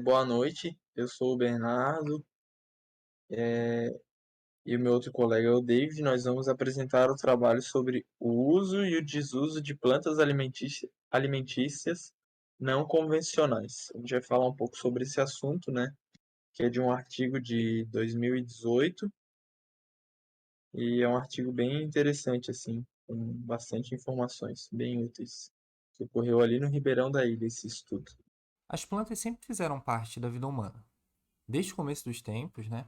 Boa noite, eu sou o Bernardo, e o meu outro colega é o David. Nós vamos apresentar o trabalho sobre o uso e o desuso de plantas alimentícias não convencionais. A gente vai falar um pouco sobre esse assunto, né? Que é de um artigo de 2018 e é um artigo bem interessante, assim, com bastante informações, bem úteis, que ocorreu ali no Ribeirão da Ilha, esse estudo. As plantas sempre fizeram parte da vida humana. Desde o começo dos tempos, né,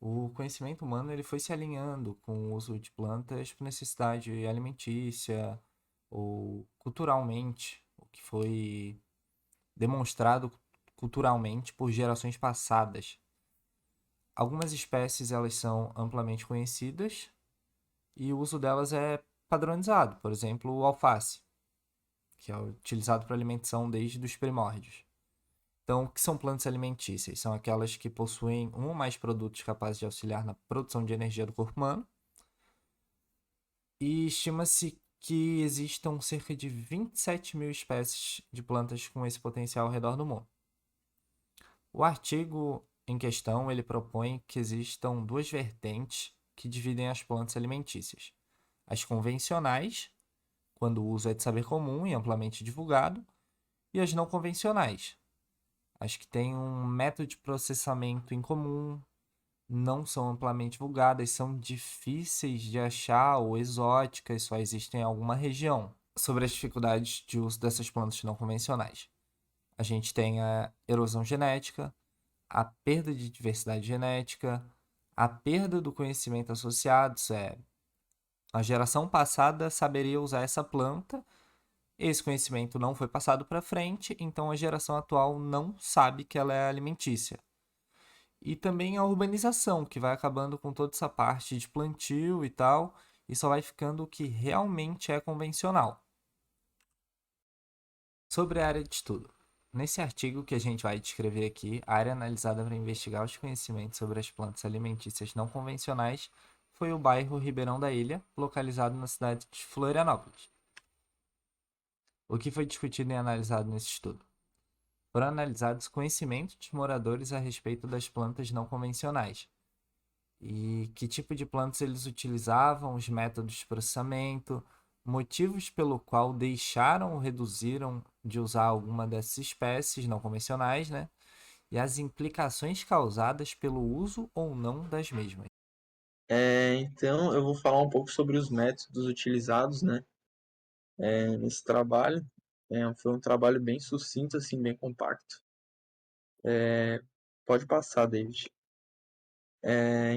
o conhecimento humano ele foi se alinhando com o uso de plantas por necessidade alimentícia ou culturalmente, o que foi demonstrado culturalmente por gerações passadas. Algumas espécies elas são amplamente conhecidas e o uso delas é padronizado. Por exemplo, o alface, que é utilizado para alimentação desde os primórdios. Então, o que são plantas alimentícias? São aquelas que possuem um ou mais produtos capazes de auxiliar na produção de energia do corpo humano. E estima-se que existam cerca de 27 mil espécies de plantas com esse potencial ao redor do mundo. O artigo em questão ele propõe que existam duas vertentes que dividem as plantas alimentícias: as convencionais, quando o uso é de saber comum e amplamente divulgado, e as não convencionais, as que têm um método de processamento incomum, não são amplamente divulgadas, são difíceis de achar ou exóticas, só existem em alguma região. Sobre as dificuldades de uso dessas plantas não convencionais, a gente tem a erosão genética, a perda de diversidade genética, a perda do conhecimento associado, isso é, a geração passada saberia usar essa planta, esse conhecimento não foi passado para frente, então a geração atual não sabe que ela é alimentícia. E também a urbanização, que vai acabando com toda essa parte de plantio e tal, e só vai ficando o que realmente é convencional. Sobre a área de estudo. Nesse artigo que a gente vai descrever aqui, a área analisada para investigar os conhecimentos sobre as plantas alimentícias não convencionais foi o bairro Ribeirão da Ilha, localizado na cidade de Florianópolis. O que foi discutido e analisado nesse estudo? Foram analisados conhecimentos dos moradores a respeito das plantas não convencionais, e que tipo de plantas eles utilizavam, os métodos de processamento, motivos pelo qual deixaram ou reduziram de usar alguma dessas espécies não convencionais, né? E as implicações causadas pelo uso ou não das mesmas. Então, eu vou falar um pouco sobre os métodos utilizados, né, nesse trabalho. Foi um trabalho bem sucinto, assim, bem compacto. Pode passar, David.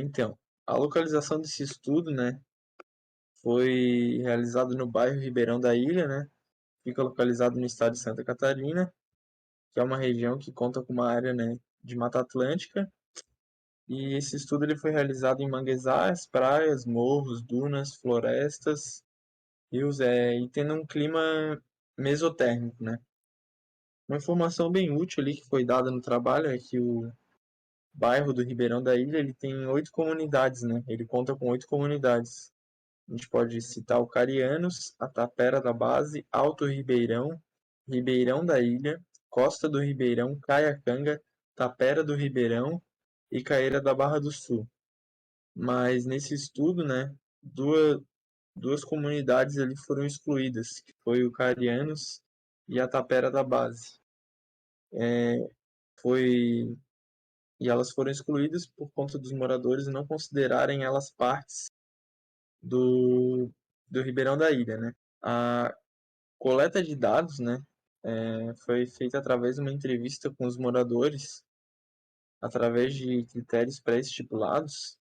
Então, a localização desse estudo, né, foi realizado no bairro Ribeirão da Ilha, né, fica localizado no estado de Santa Catarina, que é uma região que conta com uma área, né, de Mata Atlântica. E esse estudo ele foi realizado em manguezais, praias, morros, dunas, florestas, rios, e tendo um clima mesotérmico, né? Uma informação bem útil ali que foi dada no trabalho é que o bairro do Ribeirão da Ilha ele tem 8 comunidades, né? Ele conta com 8 comunidades. A gente pode citar o Carianos, a Tapera da Base, Alto Ribeirão, Ribeirão da Ilha, Costa do Ribeirão, Caiacanga, Tapera do Ribeirão e Caeira da Barra do Sul. Mas nesse estudo, né, duas comunidades ali foram excluídas, que foi o Carianos e a Tapera da Base. Foi e elas foram excluídas por conta dos moradores não considerarem elas partes do, do Ribeirão da Ilha, né? A coleta de dados, né, foi feita através de uma entrevista com os moradores, através de critérios pré-estipulados,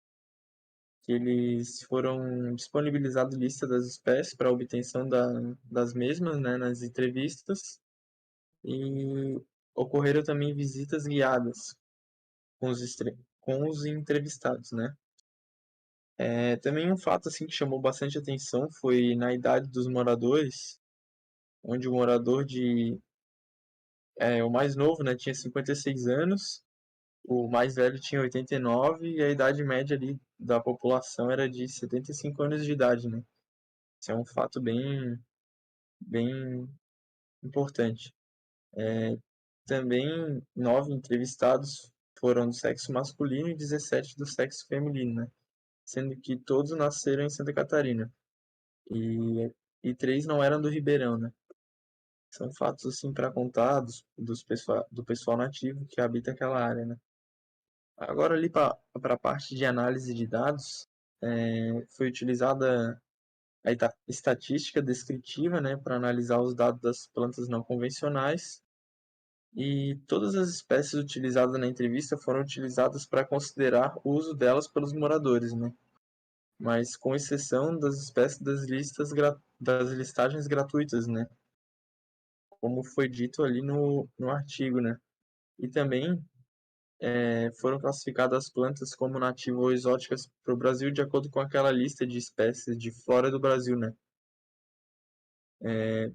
que eles foram disponibilizados lista das espécies para obtenção das mesmas, né, nas entrevistas, e ocorreram também visitas guiadas com os entrevistados, né. Também um fato assim que chamou bastante atenção foi na idade dos moradores, onde o mais novo, né, tinha 56 anos, o mais velho tinha 89 e a idade média ali da população era de 75 anos de idade, né. Isso é um fato bem importante. Também 9 entrevistados foram do sexo masculino e 17 do sexo feminino, né? Sendo que todos nasceram em Santa Catarina. E 3 não eram do Ribeirão, né? São fatos assim para contar do pessoal nativo que habita aquela área, né? Agora ali para a parte de análise de dados, foi utilizada a estatística descritiva, né, para analisar os dados das plantas não convencionais. E todas as espécies utilizadas na entrevista foram utilizadas para considerar o uso delas pelos moradores, né? Mas com exceção das espécies das listagens gratuitas, né? Como foi dito ali no artigo, né? E também foram classificadas as plantas como nativas ou exóticas para o Brasil de acordo com aquela lista de espécies de flora do Brasil, né?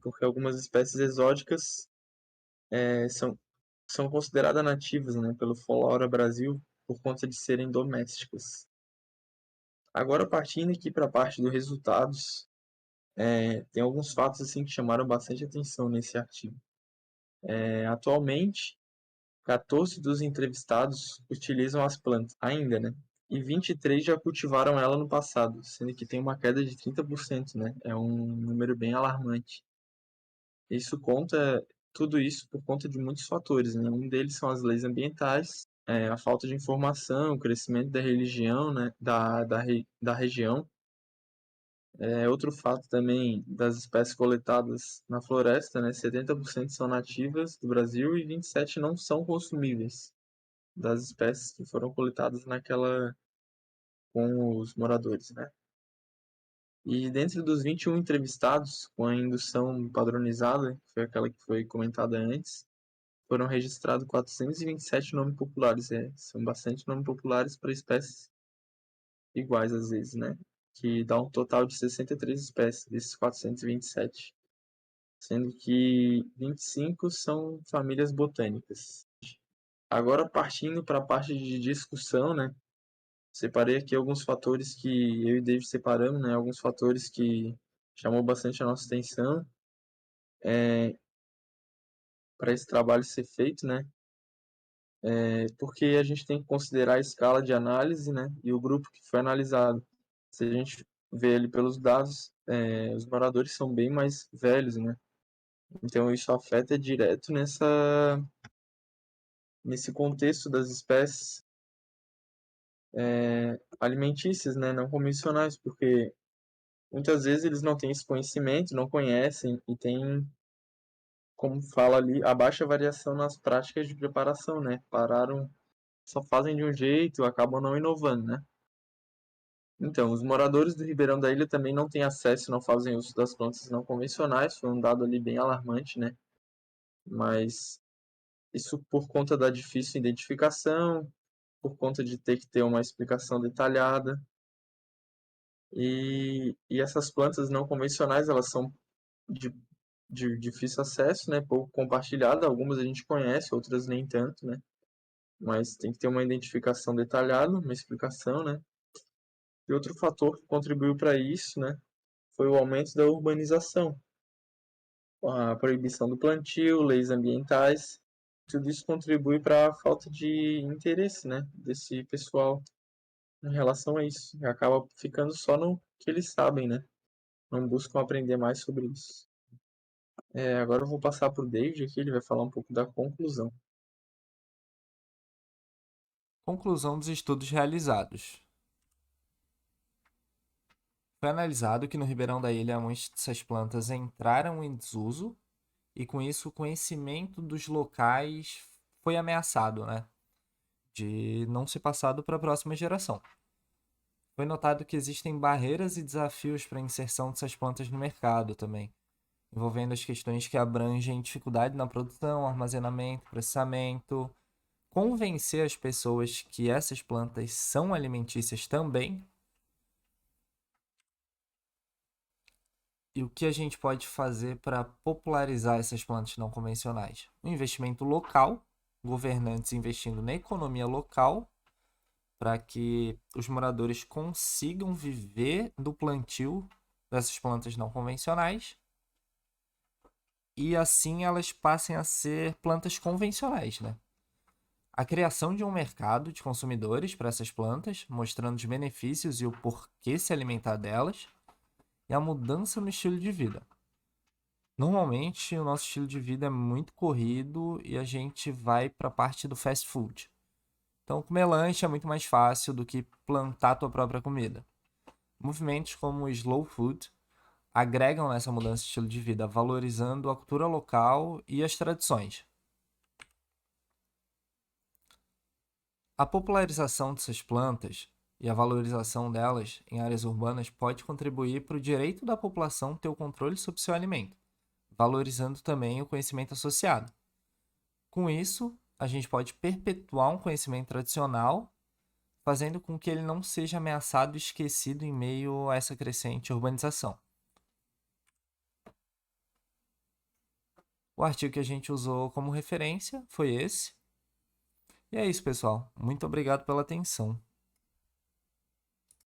Porque algumas espécies exóticas são consideradas nativas, né, pelo Flora Brasil por conta de serem domésticas. Agora partindo aqui para a parte dos resultados, tem alguns fatos assim que chamaram bastante atenção nesse artigo. Atualmente, 14 dos entrevistados utilizam as plantas ainda, né? E 23 já cultivaram ela no passado, sendo que tem uma queda de 30%, né? É um número bem alarmante. Isso conta, tudo isso por conta de muitos fatores, né? Um deles são as leis ambientais, a falta de informação, o crescimento da religião, né? Da região. Outro fato também das espécies coletadas na floresta, né? 70% são nativas do Brasil e 27% não são consumíveis das espécies que foram coletadas naquela com os moradores, né? E dentro dos 21 entrevistados com a indução padronizada, que foi aquela que foi comentada antes, foram registrados 427 nomes populares. São bastante nomes populares para espécies iguais às vezes, né? Que dá um total de 63 espécies desses 427, sendo que 25 são famílias botânicas. Agora partindo para a parte de discussão, né? Separei aqui alguns fatores que eu e David separamos, né? Alguns fatores que chamou bastante a nossa atenção para esse trabalho ser feito, né? Porque a gente tem que considerar a escala de análise, né? E o grupo que foi analisado. Se a gente vê ali pelos dados, os moradores são bem mais velhos, né? Então isso afeta direto nesse contexto das espécies alimentícias, né? Não convencionais, porque muitas vezes eles não têm esse conhecimento, não conhecem e tem, como fala ali, a baixa variação nas práticas de preparação, né? Pararam, só fazem de um jeito, acabam não inovando, né? Então, os moradores do Ribeirão da Ilha também não têm acesso, não fazem uso das plantas não convencionais, foi um dado ali bem alarmante, né? Mas isso por conta da difícil identificação, por conta de ter que ter uma explicação detalhada. E essas plantas não convencionais, elas são de, de difícil acesso, né? Pouco compartilhada, algumas a gente conhece, outras nem tanto, né? Mas tem que ter uma identificação detalhada, uma explicação, né? E outro fator que contribuiu para isso, né, foi o aumento da urbanização, a proibição do plantio, leis ambientais, tudo isso contribui para a falta de interesse, né, desse pessoal em relação a isso. E acaba ficando só no que eles sabem, né? Não buscam aprender mais sobre isso. Agora eu vou passar para o David aqui, ele vai falar um pouco da conclusão. Conclusão dos estudos realizados. Foi analisado que no Ribeirão da Ilha muitas dessas plantas entraram em desuso e com isso o conhecimento dos locais foi ameaçado, né? De não ser passado para a próxima geração. Foi notado que existem barreiras e desafios para a inserção dessas plantas no mercado também, envolvendo as questões que abrangem dificuldade na produção, armazenamento, processamento, convencer as pessoas que essas plantas são alimentícias também. E o que a gente pode fazer para popularizar essas plantas não convencionais? Um investimento local, governantes investindo na economia local, para que os moradores consigam viver do plantio dessas plantas não convencionais. e assim elas passem a ser plantas convencionais, né? A criação de um mercado de consumidores para essas plantas, mostrando os benefícios e o porquê se alimentar delas, e a mudança no estilo de vida. Normalmente, o nosso estilo de vida é muito corrido e a gente vai para a parte do fast food. Então, comer lanche é muito mais fácil do que plantar a tua própria comida. Movimentos como o slow food agregam nessa mudança de estilo de vida, valorizando a cultura local e as tradições. A popularização dessas plantas e a valorização delas em áreas urbanas pode contribuir para o direito da população ter o controle sobre seu alimento, valorizando também o conhecimento associado. Com isso, a gente pode perpetuar um conhecimento tradicional, fazendo com que ele não seja ameaçado e esquecido em meio a essa crescente urbanização. O artigo que a gente usou como referência foi esse. E é isso, pessoal. Muito obrigado pela atenção.